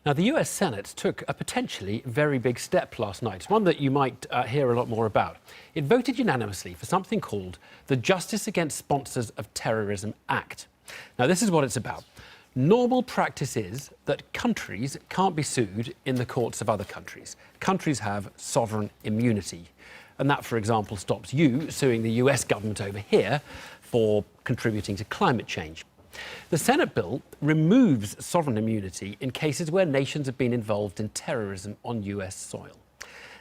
Now, the US Senate took a potentially very big step last night, one that you might hear a lot more about. It voted unanimously for something called the Justice Against Sponsors of Terrorism Act. Now, this is what it's about. Normal practice is that countries can't be sued in the courts of other countries. Countries have sovereign immunity. And that, for example, stops you suing the US government over here for contributing to climate change. The Senate bill removes sovereign immunity in cases where nations have been involved in terrorism on US soil.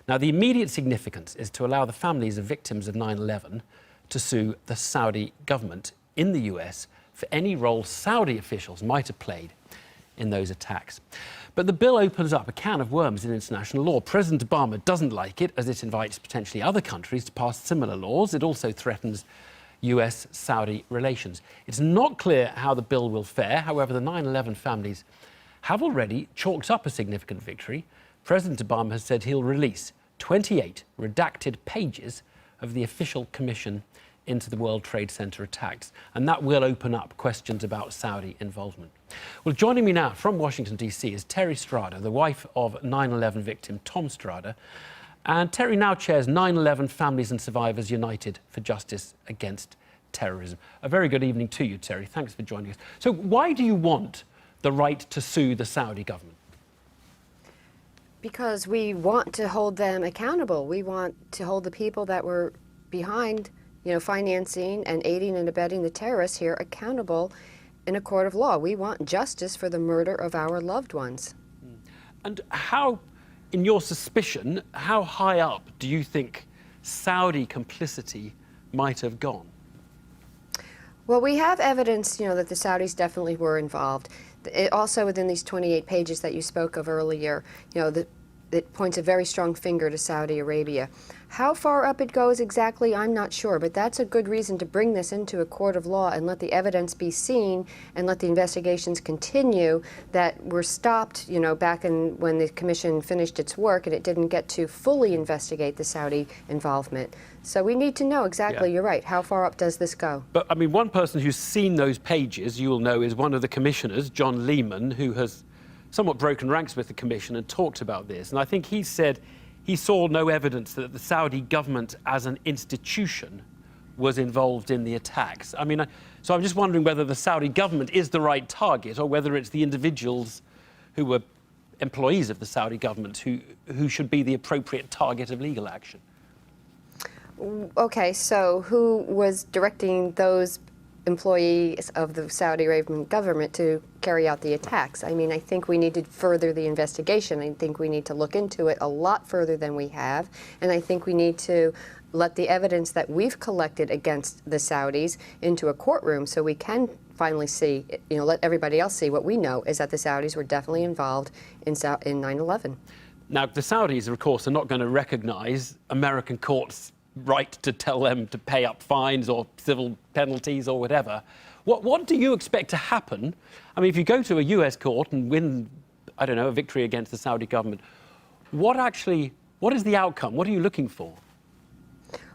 Now, the immediate significance is to allow the families of victims of 9/11 to sue the Saudi government in the US for any role Saudi officials might have played in those attacks. But the bill opens up a can of worms in international law. President Obama doesn't like it, as it invites potentially other countries to pass similar laws. It also threatens US-Saudi relations. It's not clear how the bill will fare. However, the 9/11 families have already chalked up a significant victory. President Obama has said he'll release 28 redacted pages of the official commission into the World Trade Center attacks, and that will open up questions about Saudi involvement. Well, joining me now from Washington, D.C. is Terry Strada, the wife of 9/11 victim Tom Strada. And Terry now chairs 9/11 Families and Survivors United for Justice Against Terrorism. A very good evening to you, Terry. Thanks for joining us. So why do you want the right to sue the Saudi government? Because we want to hold them accountable. We want to hold the people that were behind, financing and aiding and abetting the terrorists here accountable in a court of law. We want justice for the murder of our loved ones. And how, in your suspicion, how high up do you think Saudi complicity might have gone? Well, we have evidence, that the Saudis definitely were involved. Also, within these 28 pages that you spoke of earlier, it points a very strong finger to Saudi Arabia. How far up it goes exactly, I'm not sure, but that's a good reason to bring this into a court of law and let the evidence be seen and let the investigations continue that were stopped, back when the commission finished its work and it didn't get to fully investigate the Saudi involvement. So we need to know exactly, You're right, how far up does this go? But, I mean, one person who's seen those pages, you will know, is one of the commissioners, John Lehman, who has somewhat broken ranks with the commission and talked about this. And I think he said he saw no evidence that the Saudi government as an institution was involved in the attacks. I mean, so I'm just wondering whether the Saudi government is the right target or whether it's the individuals who were employees of the Saudi government who should be the appropriate target of legal action. Okay, so who was directing those employees of the Saudi Arabian government to carry out the attacks? I mean, I think we need to further the investigation. I think we need to look into it a lot further than we have, and I think we need to let the evidence that we've collected against the Saudis into a courtroom so we can finally see, let everybody else see what we know is that the Saudis were definitely involved in 9/11. Now, the Saudis, of course, are not going to recognize American courts' right to tell them to pay up fines or civil penalties or whatever. What do you expect to happen? I mean, if you go to a US court and win, I don't know, a victory against the Saudi government, what is the outcome? What are you looking for?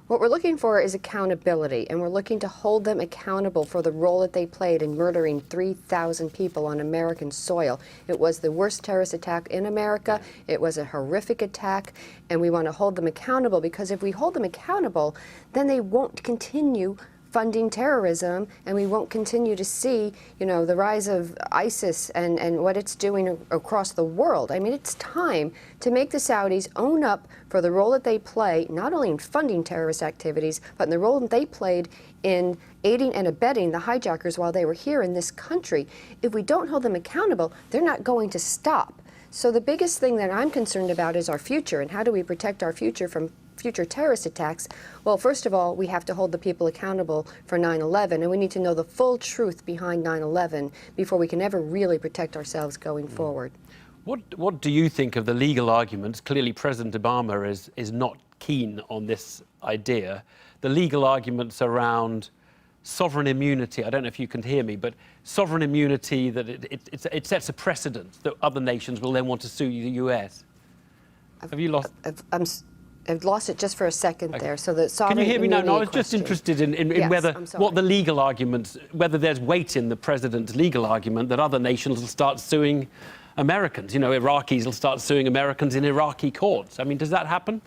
What we're looking for is accountability, and we're looking to hold them accountable for the role that they played in murdering 3,000 people on American soil. It was the worst terrorist attack in America. It was a horrific attack, and we want to hold them accountable, because if we hold them accountable, then they won't continue funding terrorism, and we won't continue to see, the rise of ISIS and what it's doing across the world. I mean, it's time to make the Saudis own up for the role that they play, not only in funding terrorist activities, but in the role that they played in aiding and abetting the hijackers while they were here in this country. If we don't hold them accountable, they're not going to stop. So the biggest thing that I'm concerned about is our future, and how do we protect our future from future terrorist attacks? Well, first of all, we have to hold the people accountable for 9/11, and we need to know the full truth behind 9/11 before we can ever really protect ourselves going forward. What do you think of the legal arguments? Clearly, President Obama is not keen on this idea. The legal arguments around sovereign immunity, I don't know if you can hear me, but sovereign immunity, that it sets a precedent that other nations will then want to sue the US. Have you lost? I've lost it just for a second there. So the sovereign Can you hear me now? No, I was question. just interested in Yes, whether what the legal arguments, whether there's weight in the president's legal argument that other nations will start suing Americans. You know, Iraqis will start suing Americans in Iraqi courts. I mean, does that happen?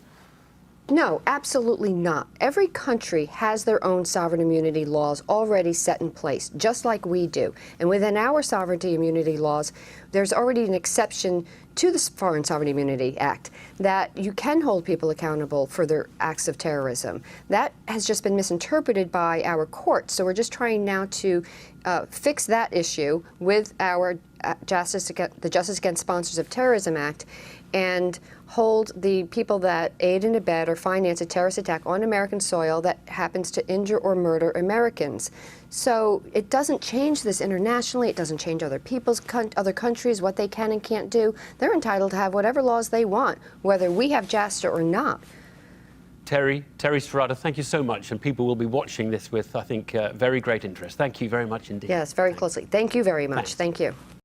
No, absolutely not. Every country has their own sovereign immunity laws already set in place, just like we do. And within our sovereignty immunity laws, there's already an exception to the Foreign Sovereign Immunity Act that you can hold people accountable for their acts of terrorism. That has just been misinterpreted by our courts. So we're just trying now to fix that issue with our the Justice Against Sponsors of Terrorism Act, and hold the people that aid and abet or finance a terrorist attack on American soil that happens to injure or murder Americans. So it doesn't change this internationally. It doesn't change other other countries, what they can and can't do. They're entitled to have whatever laws they want, whether we have JASTA or not. Terry Strada, thank you so much. And people will be watching this with, I think, very great interest. Thank you very much indeed. Yes, very closely. Thank you very much. Thanks. Thank you.